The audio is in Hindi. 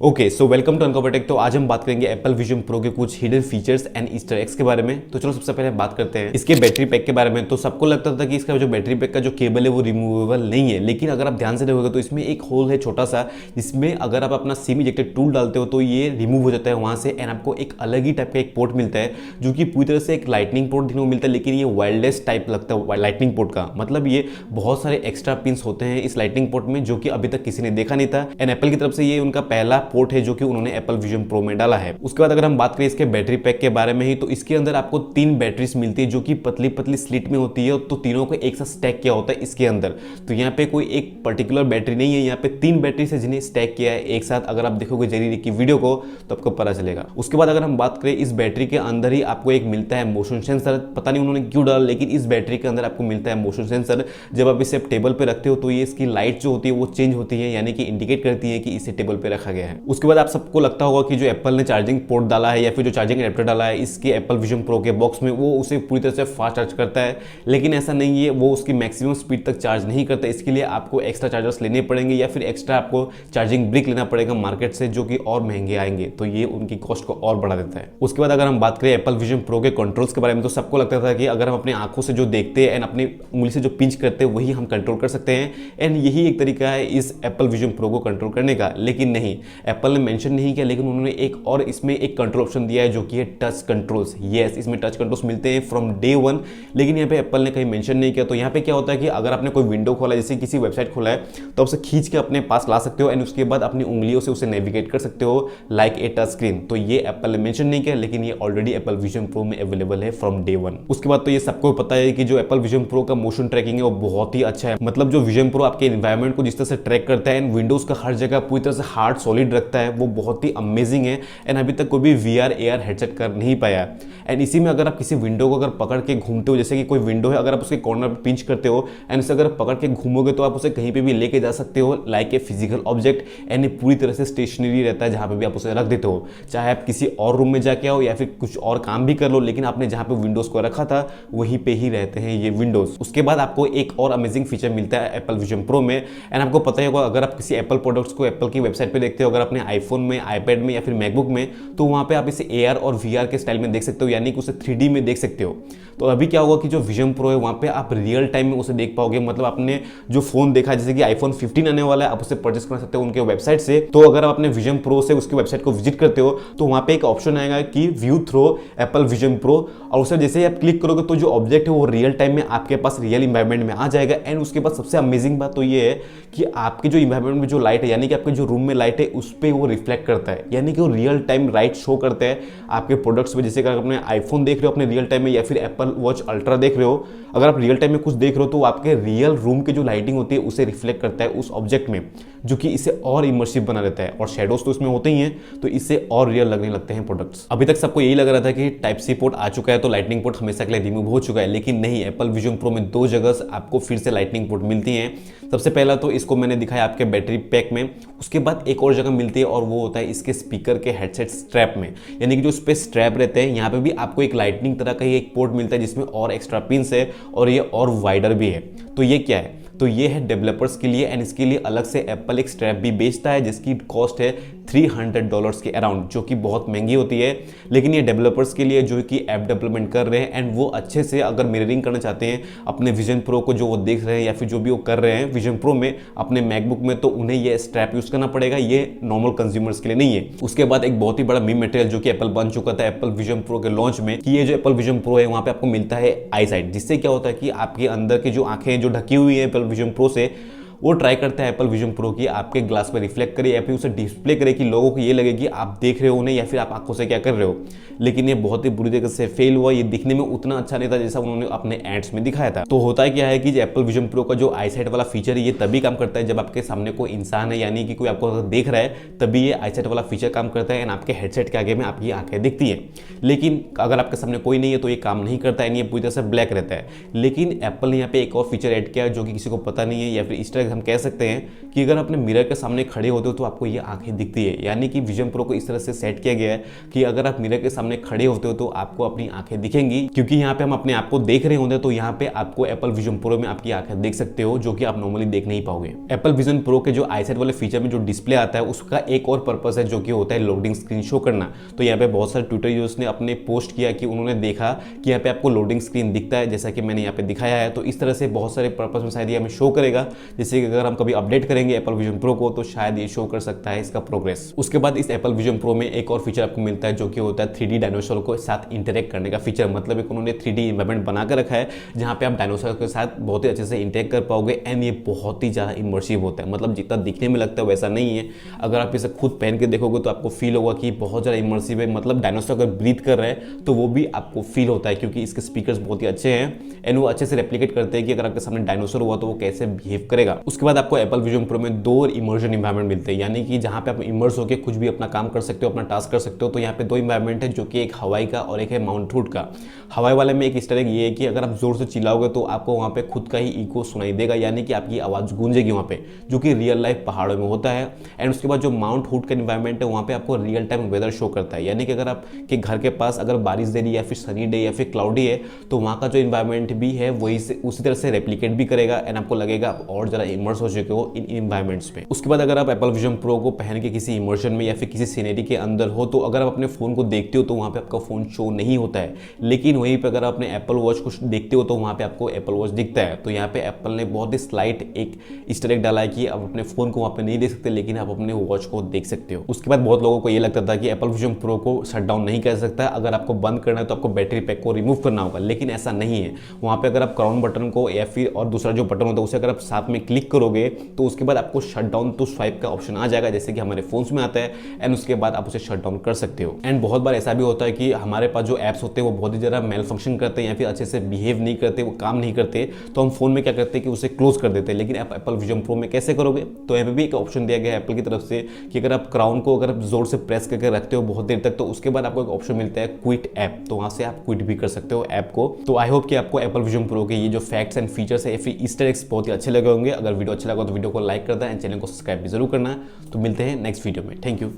ओके सो वेलकम टू अनकॉपर। तो आज हम बात करेंगे एप्पल विजन प्रो के कुछ hidden features and Easter eggs के बारे में। तो चलो सबसे पहले बात करते हैं इसके बैटरी पैक के बारे में। तो सबको लगता था कि इसका जो बैटरी पैक का जो केबल है वो रिमूवेबल नहीं है, लेकिन अगर आप ध्यान से देखोगे तो इसमें एक होल है छोटा सा, जिसमें अगर आप अपना सिम इजेक्टेड टूल डालते हो तो ये रिमूव हो जाता है वहां से एंड आपको एक अलग ही टाइप का एक पोर्ट मिलता है, जो कि पूरी तरह से एक लाइटनिंग पोर्ट देखने को मिलता है, लेकिन ये वायरलेस टाइप लगता है लाइटनिंग पोर्ट का। मतलब ये बहुत सारे एक्स्ट्रा पिंस होते हैं इस लाइटनिंग पोर्ट में, जो कि अभी तक किसी ने देखा नहीं था एंड एप्पल की तरफ से ये उनका पहला पोर्ट है जो कि उन्होंने एप्पल विजन प्रो में डाला है। उसके बाद अगर हम बात करें इसके बैटरी पैक के बारे में ही, तो इसके अंदर आपको 3 बैटरीज मिलती है जो कि पतली पतली स्लिट में होती है। तो तीनों को एक साथ स्टैक किया होता है इसके अंदर। तो यहाँ पे कोई एक पर्टिकुलर बैटरी नहीं है, यहाँ पे 3 बैटरी से जिन्हें स्टैक किया है एक साथ। अगर आप देखोगे जेरी की वीडियो को तो आपको पता चलेगा। उसके बाद अगर हम बात करें इस बैटरी के अंदर ही आपको एक मिलता है मोशन सेंसर। पता नहीं उन्होंने क्यों डाला, लेकिन इस बैटरी के अंदर आपको मिलता है मोशन सेंसर। जब आप इसे टेबल पे रखते हो तो ये इसकी लाइट जो होती है वो चेंज होती है, यानी कि इंडिकेट करती है कि इसे टेबल पे रखा गया है। उसके बाद आप सबको लगता होगा कि जो एप्पल ने चार्जिंग पोर्ट डाला है या फिर जो चार्जिंग एडेप्टर डाला है इसके एप्पल विजन प्रो के बॉक्स में, वो उसे पूरी तरह से फास्ट चार्ज करता है। लेकिन ऐसा नहीं है, वो उसकी मैक्सिमम स्पीड तक चार्ज नहीं करता। इसके लिए आपको एक्स्ट्रा चार्जर्स लेने पड़ेंगे या फिर एक्स्ट्रा आपको चार्जिंग ब्रिक लेना पड़ेगा मार्केट से, जो कि और महंगे आएंगे। तो ये उनकी कॉस्ट को और बढ़ा देता है। उसके बाद अगर हम बात करें एप्पल विजन प्रो के कंट्रोल्स के बारे में, तो सबको लगता था कि अगर हम अपने आंखों से जो देखते हैं एंड अपनी उंगली से जो पिंच करते हैं वही हम कंट्रोल कर सकते हैं एंड यही एक तरीका है इस एप्पल विजन प्रो को कंट्रोल करने का। लेकिन नहीं, एप्पल ने मेंशन नहीं किया, लेकिन उन्होंने एक और इसमें एक कंट्रोल ऑप्शन दिया है जो कि है टच कंट्रोल्स। यस, इसमें टच कंट्रोल्स मिलते हैं फ्रॉम डे 1, लेकिन यहाँ पे एप्पल ने कहीं मेंशन नहीं किया। तो यहाँ पे क्या होता है कि अगर आपने कोई विंडो खोला, जैसे किसी वेबसाइट खोला है, तो आप उसे खींच के अपने पास ला सकते हो एंड उसके बाद अपनी उंगलियों से उसे नेविगेट कर सकते हो लाइक ए टच स्क्रीन। तो ये एप्पल ने मेंशन नहीं किया, लेकिन ये ऑलरेडी एप्पल विजन प्रो में अवेलेबल है फ्रॉम डे 1। उसके बाद तो ये सबको पता है कि जो एप्पल विजन प्रो का मोशन ट्रैकिंग है वो बहुत ही अच्छा है। मतलब जो विजन प्रो आपके एनवायरमेंट को जिस तरह से ट्रैक करता है एंड विंडोज का हर जगह पूरी तरह से हार्ड सॉलिड रखता है, वो बहुत ही अमेजिंग है एंड अभी तक कोई भी VR AR हेडसेट कर नहीं पाया। एंड इसी में अगर आप किसी विंडो को अगर पकड़ के घूमते हो, जैसे कि कोई विंडो है, अगर आप उसके कॉर्नर पे पिंच करते हो एंड उसे अगर पकड़ के घूमोगे तो आप उसे कहीं पे भी लेके जा सकते हो like a physical object and ये पूरी तरह से स्टेशनरी रहता है जहां पे भी आप उसे रख देते हो। चाहे आप किसी और रूम में जाके आओ या फिर कुछ और काम भी कर लो, लेकिन आपने जहां पे विंडोज को रखा था वहीं पे ही रहते हैं ये विंडोज। उसके बाद आपको एक और अमेजिंग फीचर मिलता है एप्पल विजन प्रो में एंड आपको पता ही होगा, अगर आप किसी एप्पल प्रोडक्ट्स को एप्पल की वेबसाइट पे देखते हो, अगर अपने आईफोन में, आईपैड में या फिर मैकबुक में, तो वहां पे आप इसे AR और VR के स्टाइल में देख सकते हो, यानी कि उसे 3D में देख सकते हो। तो अभी क्या होगा कि जो विजन प्रो है वहां पे आप रियल टाइम में उसे देख पाओगे। मतलब आपने जो फोन देखा, जैसे कि आईफोन 15 आने वाला है, आप उसे परचेस कर सकते हो उनके वेबसाइट से। तो अगर आप अपने विजन प्रो से उसकी वेबसाइट को विजिट करते हो तो वहां पे एक ऑप्शन आएगा कि view through Apple Vision Pro, और उसे जैसे ही आप क्लिक करोगे तो जो ऑब्जेक्ट है वो रियल टाइम में आपके पास रियल इन्वायरमेंट में आ जाएगा। एंड उसके बाद सबसे अमेजिंग बात तो ये है कि आपके जो इन्वायरमेंट में जो लाइट है, यानी कि आपके जो रूम में लाइट है, उस पर वो रिफ्लेक्ट करता है, यानी कि वो रियल टाइम लाइट शो करता है आपके प्रोडक्ट्स में। जैसे अगर अपने आईफोन देख रहे हो अपने रियल टाइम में या फिर एप्पल वॉच अल्ट्रा देख रहे हो, अगर आप रियल टाइम में कुछ देख रहे हो तो आपके रियल रूम की जो लाइटिंग होती है उसे रिफ्लेक्ट करता है उस ऑब्जेक्ट में, जो कि इसे और इमर्सिव बना देता है। और शेडोज तो इसमें होते ही हैं, तो इससे और रियल लगने लगते हैं प्रोडक्ट्स। अभी तक सबको यही लग रहा था कि टाइप सी पोर्ट आ चुका है तो लाइटनिंग पोर्ट हमेशा के लिए रिमूव हो चुका है, लेकिन नहीं, एप्पल विजन प्रो में 2 जगह आपको फिर से लाइटनिंग पोर्ट मिलती हैं। सबसे पहला तो इसको मैंने दिखाया आपके बैटरी पैक में, उसके बाद एक और जगह मिलती है और वो होता है इसके स्पीकर के हेडसेट स्ट्रैप में, यानी कि जो उस पर स्ट्रैप रहते हैं यहाँ पे भी आपको एक लाइटनिंग तरह का ही एक पोर्ट मिलता है जिसमें और एक्स्ट्रा पिंस है और ये और वाइडर भी है। तो ये क्या है? तो ये है डेवलपर्स के लिए एंड इसके लिए अलग से एप्पल एक स्ट्रैप भी बेचता है जिसकी कॉस्ट है $300 के अराउंड, जो कि बहुत महंगी होती है। लेकिन ये डेवलपर्स के लिए जो कि ऐप डेवलपमेंट कर रहे हैं एंड वो अच्छे से अगर मिररिंग करना चाहते हैं अपने विजन प्रो को, जो वो देख रहे हैं या फिर जो भी वो कर रहे हैं विजन प्रो में अपने मैकबुक में, तो उन्हें ये स्ट्रैप यूज करना पड़ेगा। ये नॉर्मल कंज्यूमर्स के लिए नहीं है। उसके बाद एक बहुत ही बड़ा मीम मटेरियल जो कि एप्पल बन चुका था एप्पल विजन प्रो के लॉन्च में, कि ये जो एप्पल विजन प्रो है वहां पे आपको मिलता है आई साइट, जिससे क्या होता है कि आपके अंदर की जो आंखें जो ढकी हुई है एप्पल विजन प्रो से, वो ट्राई करता है एप्पल विजन प्रो की आपके ग्लास पर रिफ्लेक्ट करे या फिर उसे डिस्प्ले करे कि लोगों को ये लगे कि आप देख रहे हो उन्हें या फिर आप आंखों से क्या कर रहे हो। लेकिन ये बहुत ही बुरी तरीके से फेल हुआ। ये दिखने में उतना अच्छा नहीं था जैसा उन्होंने अपने एड्स में दिखाया था। तो होता है क्या है कि एप्पल विजन प्रो का जो आईसाइट वाला फीचर है ये तभी काम करता है जब आपके सामने कोई इंसान है, यानी कि कोई आपको देख रहा है, तभी ये आईसाइट वाला फीचर काम करता है एंड आपके हेडसेट के आगे में आपकी आंखें दिखती है। लेकिन अगर आपके सामने कोई नहीं है तो ये काम नहीं करता है, ये पूरी तरह से ब्लैक रहता है। लेकिन एप्पल ने यहाँ पे एक और फीचर ऐड किया जो कि किसी को पता नहीं है या फिर ईस्टर हम कह सकते हैं कि अगर अपने मिरर के सामने खड़े होते हो तो आपको ये आंखें दिखती है। यानी कि विजन प्रो को इस तरह से सेट किया गया है कि अगर आप मिरर के सामने खड़े होते हो तो आपको अपनी आंखें दिखेंगी, क्योंकि यहाँ पे हम अपने आप को देख रहे होंगे तो यहाँ पे आपको एप्पल विजन प्रो में आपकी आंखें देख सकते हो, जो कि आप नॉर्मली देख नहीं पाओगे। एप्पल विजन प्रो के जो आईसाइट वाले फीचर में जो डिस्प्ले आता है उसका एक और पर्पस है, जो कि होता है लोडिंग स्क्रीन शो करना। तो यहाँ पे बहुत सारे ट्विटर यूजर्स ने अपने पोस्ट किया कि उन्होंने देखा कि यहाँ पे आपको लोडिंग स्क्रीन दिखता है, जैसा कि मैंने यहाँ पे दिखाया है। तो इस तरह से बहुत सारे पर्पस में शायद ये हमें शो करेगा, जैसे कि अगर हम कभी अपडेट करेंगे एप्पल विजन प्रो को तो शायद ये शो कर सकता है इसका प्रोग्रेस। उसके बाद इस एप्पल विजन प्रो में एक और फीचर आपको मिलता है, जो कि होता है 3D डायनासोर को साथ इंटरेक्ट करने का फीचर। मतलब एक उन्होंने 3D इन्वायरमेंट बना कर रखा है जहाँ पे आप डायनासोर के साथ बहुत ही अच्छे से इंटरेक्ट कर पाओगे। एंड ये बहुत ही ज़्यादा इमर्सिव होता है, मतलब जितना दिखने में लगता है वैसा नहीं है। अगर आप इसे खुद पहन के देखोगे तो आपको फील होगा कि बहुत ज़्यादा इमर्सिव है। मतलब डायनासोर अगर ब्रीथ कर रहा है तो वो भी आपको फील होता है, क्योंकि इसके स्पीकर्स बहुत ही अच्छे हैं एंड वो अच्छे से रेप्लिकेट करते हैं कि अगर आपके सामने डायनासोर हुआ तो वो कैसे बिहेव करेगा। उसके बाद आपको एप्पल विजन प्रो में 2 इमर्जन इन्वायरमेंट मिलते हैं, यानी कि जहाँ पे आप इमर्स होकर कुछ भी अपना काम कर सकते हो, अपना टास्क कर सकते हो। तो यहाँ पे 2 इन्वायरमेंट है, जो कि एक हवाई का और एक है माउंट रूट का। हवाई वाले में एक इस तरह ये है कि अगर आप जोर से चिल्लाओगे तो आपको वहाँ पे खुद का ही इको सुनाई देगा, यानी कि आपकी आवाज़ गूंजेगी वहाँ पे, जो कि रियल लाइफ पहाड़ों में होता है। एंड उसके बाद जो माउंट रूट का इन्वायरमेंट है वहाँ पे आपको रियल टाइम वेदर शो करता है, यानी कि अगर आपके घर के पास अगर बारिश दे रही है या फिर सनी डे या फिर क्लाउडी है तो वहाँ का जो इन्वायरमेंट भी है वही से उसी तरह से रेप्लिकेट भी करेगा एंड आपको लगेगा आप और ज़्यादा इमर्स हो चुके हो इन इन्वायरमेंट्स में। उसके बाद अगर आप एप्पल विजन प्रो को पहन के किसी इमर्शन में या फिर किसी सीनरी के अंदर हो तो अगर आप अपने फ़ोन को देखते हो तो वहाँ पे आपका फ़ोन शो नहीं होता है, लेकिन वहीं पे अगर आप अपने एप्पल वॉच को देखते हो तो वहाँ पे आपको एप्पल वॉच दिखता है। तो यहाँ पे एप्पल ने बहुत ही स्लाइट एक ईस्टर एग डाला है कि आप अपने फ़ोन को वहाँ पे नहीं देख सकते, लेकिन आप अपने वॉच को देख सकते हो। उसके बाद बहुत लोगों को ये लगता था कि एप्पल विजन प्रो को शट डाउन नहीं कर सकता, अगर आपको बंद करना है तो आपको बैटरी पैक को रिमूव करना होगा, लेकिन ऐसा नहीं है। वहाँ पे अगर आप क्राउन बटन को या फिर और दूसरा जो बटन होता है उसे अगर आप साथ में क्लिक करोगे तो उसके बाद आपको शट डाउन टू स्वाइप का ऑप्शन आ जाएगा, जैसे कि हमारे फोन्स में आता है। एंड उसके बाद आप उसे शट डाउन कर सकते हो। एंड बहुत बार ऐसा भी होता है कि हमारे पास जो ऐप्स होते हैं वो बहुत ही ज़्यादा मेल फंक्शन करते हैं या फिर अच्छे से बिहेव नहीं करते, वो काम नहीं करते, तो हम फोन में क्या करते हैं कि उसे क्लोज कर देते हैं। लेकिन आप एप्पल विजन प्रो में कैसे करोगे? तो यहाँ पे भी एक ऑप्शन दिया गया है एप्पल की तरफ से कि अगर आप क्राउन को अगर आप जोर से प्रेस करके रखते हो बहुत देर तक तो उसके बाद आपको एक ऑप्शन मिलता है क्विट ऐप, तो वहाँ से आप क्विट भी कर सकते हो ऐप को। तो आई होप कि आपको एप्पल विजन प्रो के ये जो फैक्ट्स एंड फीचर्स है या फिर ईस्टर एग्स बहुत ही अच्छे लगे होंगे। अगर वीडियो अच्छा लगा तो वीडियो को लाइक करना एंड चैनल को सब्सक्राइब भी जरूर करना। तो मिलते हैं नेक्स्ट वीडियो में। Thank you.